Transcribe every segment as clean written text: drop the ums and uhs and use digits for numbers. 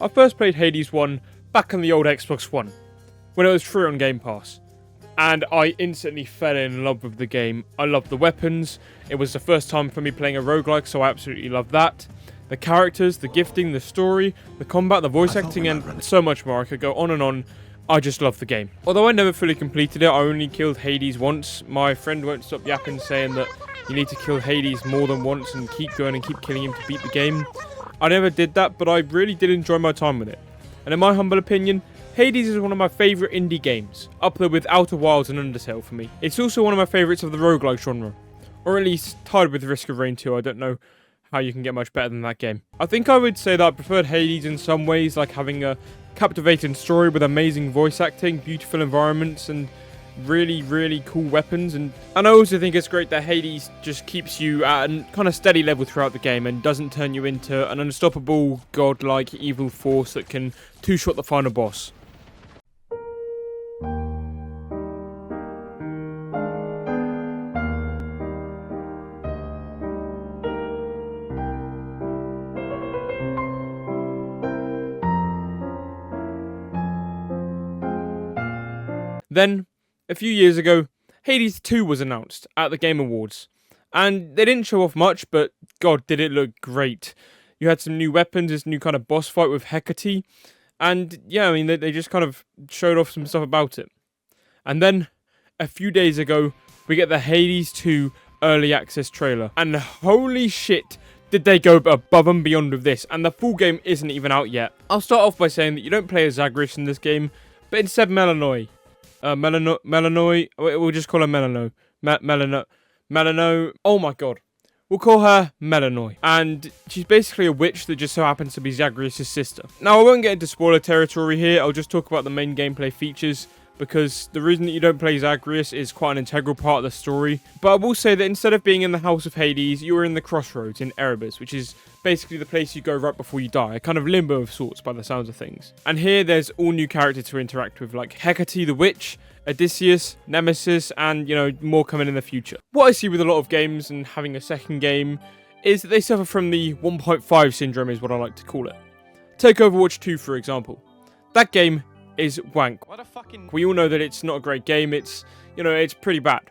I first played Hades 1 back on the old Xbox One, when it was free on Game Pass, and I instantly fell in love with the game. I loved the weapons, it was the first time for me playing a roguelike, so I absolutely loved that. The characters, the gifting, the story, the combat, the voice acting, and so much more. I could go on and on. I just love the game. Although I never fully completed it, I only killed Hades once. My friend won't stop yapping saying that you need to kill Hades more than once and keep going and keep killing him to beat the game. I never did that, but I really did enjoy my time with it. And in my humble opinion, Hades is one of my favourite indie games, up there with Outer Wilds and Undertale for me. It's also one of my favourites of the roguelike genre, or at least tied with Risk of Rain 2. I don't know how you can get much better than that game. I think I would say that I preferred Hades in some ways, like having a captivating story with amazing voice acting, beautiful environments, and really cool weapons. And I also think it's great that Hades just keeps you at a kind of steady level throughout the game and doesn't turn you into an unstoppable godlike evil force that can two-shot the final boss. Then, a few years ago, Hades 2 was announced at the Game Awards, and they didn't show off much, but god did it look great. You had some new weapons, this new kind of boss fight with Hecate, and yeah, I mean, they just kind of showed off some stuff about it. And then, a few days ago, we get the Hades 2 Early Access trailer, and holy shit, did they go above and beyond with this, and the full game isn't even out yet. I'll start off by saying that you don't play as Zagreus in this game, but instead Melinoë. Melinoë, we'll just call her Melinoë. Melinoë, oh my god. We'll call her Melinoë. And she's basically a witch that just so happens to be Zagreus' sister. Now, I won't get into spoiler territory here, I'll just talk about the main gameplay features, because the reason that you don't play Zagreus is quite an integral part of the story. But I will say that instead of being in the House of Hades, you are in the Crossroads in Erebus, which is basically the place you go right before you die, a kind of limbo of sorts by the sounds of things. And here there's all new characters to interact with, like Hecate the Witch, Odysseus, Nemesis, and, you know, more coming in the future. What I see with a lot of games and having a second game is that they suffer from the 1.5 syndrome, is what I like to call it. Take Overwatch 2, for example. That game is wank. We all know that it's not a great game, it's, you know, it's pretty bad.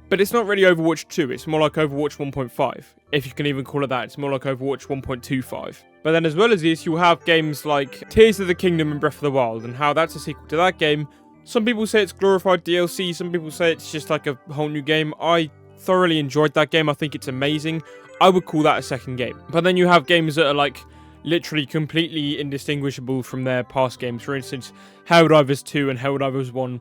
But it's not really Overwatch 2, it's more like Overwatch 1.5. If you can even call it that, it's more like Overwatch 1.25. But then as well as this, you have games like Tears of the Kingdom and Breath of the Wild, and how that's a sequel to that game. Some people say it's glorified DLC, some people say it's just like a whole new game. I thoroughly enjoyed that game, I think it's amazing. I would call that a second game. But then you have games that are like literally completely indistinguishable from their past games. For instance, Helldivers 2 and Helldivers 1.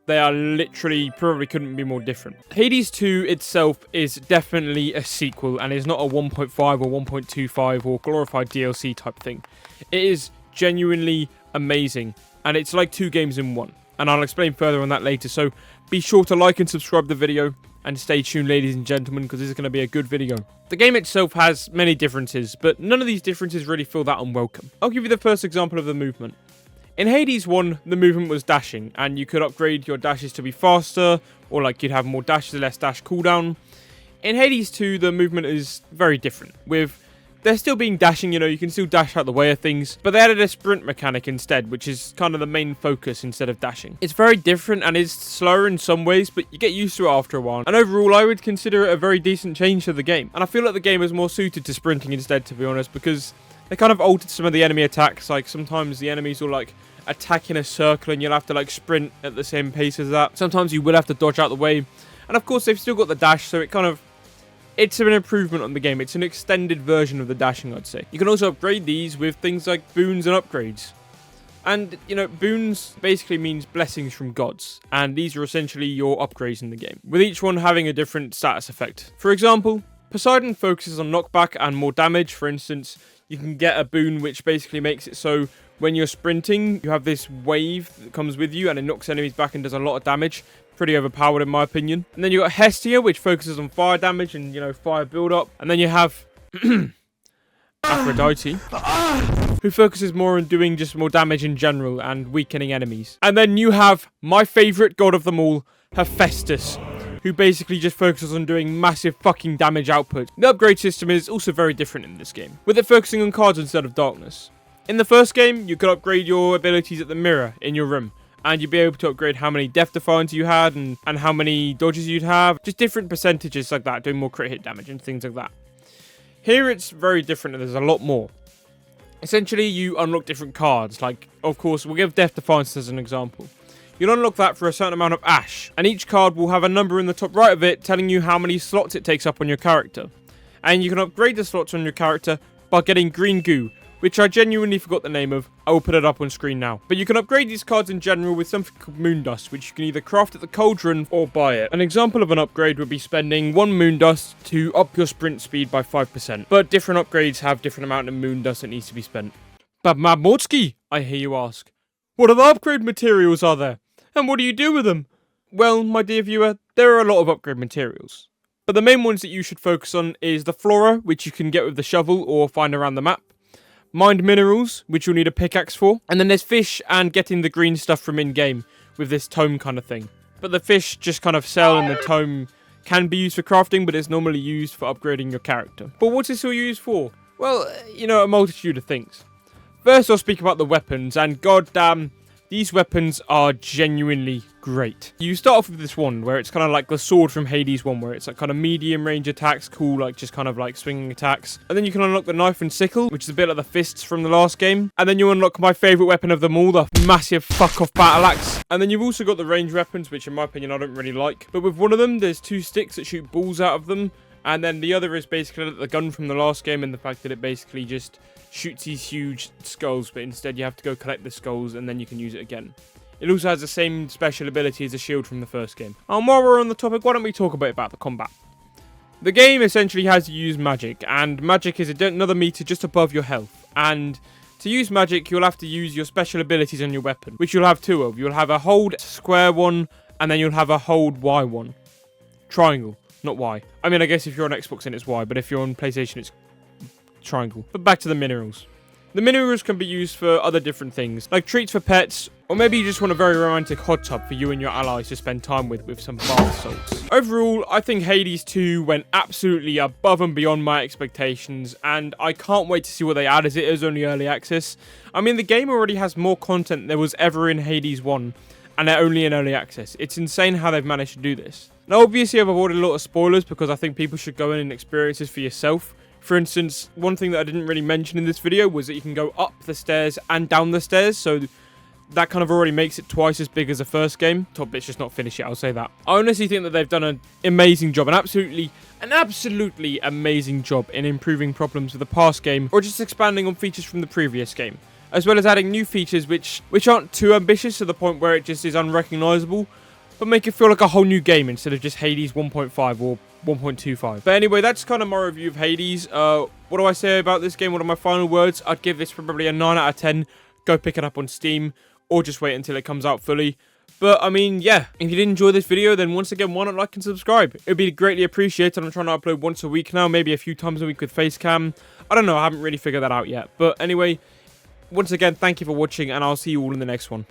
They are literally, probably couldn't be more different. Hades 2 itself is definitely a sequel and is not a 1.5 or 1.25 or glorified DLC type thing. It is genuinely amazing, and it's like two games in one. And I'll explain further on that later, so be sure to like and subscribe the video, and stay tuned, ladies and gentlemen, because this is going to be a good video. The game itself has many differences, but none of these differences really feel that unwelcome. I'll give you the first example of the movement. In Hades 1, the movement was dashing, and you could upgrade your dashes to be faster, or like you'd have more dashes, less dash cooldown. In Hades 2, the movement is very different, with there still being dashing, you know, you can still dash out the way of things, but they added a sprint mechanic instead, which is kind of the main focus instead of dashing. It's very different and is slower in some ways, but you get used to it after a while. And overall, I would consider it a very decent change to the game. And I feel like the game is more suited to sprinting instead, to be honest, because they kind of altered some of the enemy attacks. Like sometimes the enemies will like attack in a circle and you'll have to like sprint at the same pace as that. Sometimes you will have to dodge out the way. And of course, they've still got the dash, so it's an improvement on the game. It's an extended version of the dashing, I'd say. You can also upgrade these with things like boons and upgrades. And, you know, boons basically means blessings from gods. And these are essentially your upgrades in the game, with each one having a different status effect. For example, Poseidon focuses on knockback and more damage. For instance, you can get a boon which basically makes it so when you're sprinting, you have this wave that comes with you and it knocks enemies back and does a lot of damage. Pretty overpowered in my opinion. And then you got Hestia, which focuses on fire damage and, you know, fire build-up. And then you have Aphrodite, who focuses more on doing just more damage in general and weakening enemies. And then you have my favourite god of them all, Hephaestus, who basically just focuses on doing massive fucking damage output. The upgrade system is also very different in this game, with it focusing on cards instead of darkness. In the first game, you could upgrade your abilities at the mirror in your room, and you'd be able to upgrade how many death defiance you had and how many dodges you'd have, just different percentages like that, doing more crit hit damage and things like that. Here it's very different and there's a lot more. Essentially, you unlock different cards, like, of course, we'll give death defiance as an example. You'll unlock that for a certain amount of ash, and each card will have a number in the top right of it telling you how many slots it takes up on your character. And you can upgrade the slots on your character by getting green goo, which I genuinely forgot the name of. I will put it up on screen now. But you can upgrade these cards in general with something called moon dust, which you can either craft at the cauldron or buy it. An example of an upgrade would be spending 1 moon dust to up your sprint speed by 5%. But different upgrades have different amount of moon dust that needs to be spent. But Mortsky, I hear you ask, what other upgrade materials are there? And what do you do with them? Well, my dear viewer, there are a lot of upgrade materials. But the main ones that you should focus on is the flora, which you can get with the shovel or find around the map. Mined minerals, which you'll need a pickaxe for. And then there's fish and getting the green stuff from in-game with this tome kind of thing. But the fish just kind of sell and the tome can be used for crafting, but it's normally used for upgrading your character. But what's this all used for? Well, you know, a multitude of things. First, I'll speak about the weapons, and goddamn, these weapons are genuinely great. You start off with this one, where it's kind of like the sword from Hades 1, where it's like kind of medium range attacks, cool, like just kind of like swinging attacks. And then you can unlock the knife and sickle, which is a bit like the fists from the last game. And then you unlock my favourite weapon of them all, the massive fuck-off battle axe. And then you've also got the range weapons, which in my opinion I don't really like. But with one of them, there's 2 sticks that shoot balls out of them. And then the other is basically like the gun from the last game, and the fact that it basically just shoots these huge skulls, but instead you have to go collect the skulls and then you can use it again. It also has the same special ability as the shield from the first game. And while we're on the topic, why don't we talk a bit about the combat? The game essentially has you use magic, and magic is another meter just above your health. And to use magic, you'll have to use your special abilities on your weapon, which you'll have 2 of. You'll have a hold square one, and then you'll have a hold Y one. Triangle, not Y. I mean, I guess if you're on Xbox then it's Y, but if you're on PlayStation it's triangle. But back to the minerals. The minerals can be used for other different things, like treats for pets, or maybe you just want a very romantic hot tub for you and your allies to spend time with some bath salts. Overall, I think Hades 2 went absolutely above and beyond my expectations, and I can't wait to see what they add, as it is only early access. I mean, the game already has more content than there was ever in Hades 1, and they're only in early access. It's insane how they've managed to do this. Now, obviously, I've avoided a lot of spoilers because I think people should go in and experience this for yourself. For instance, one thing that I didn't really mention in this video was that you can go up the stairs and down the stairs, so that kind of already makes it twice as big as the first game. Top bit's just not finished yet, I'll say that. I honestly think that they've done an amazing job, an absolutely amazing job in improving problems with the past game, or just expanding on features from the previous game, as well as adding new features which aren't too ambitious to the point where it just is unrecognizable, but make it feel like a whole new game instead of just Hades 1.5 or 1.25. But anyway, that's kind of my review of Hades. What do I say about this game? What are my final words? I'd give this probably a 9 out of 10. Go pick it up on Steam, or just wait until it comes out fully. But I mean, yeah, if you did enjoy this video, then once again, why not like and subscribe? It would be greatly appreciated. I'm trying to upload once a week now, maybe a few times a week with Facecam. I don't know, I haven't really figured that out yet. But anyway, once again, thank you for watching, and I'll see you all in the next one.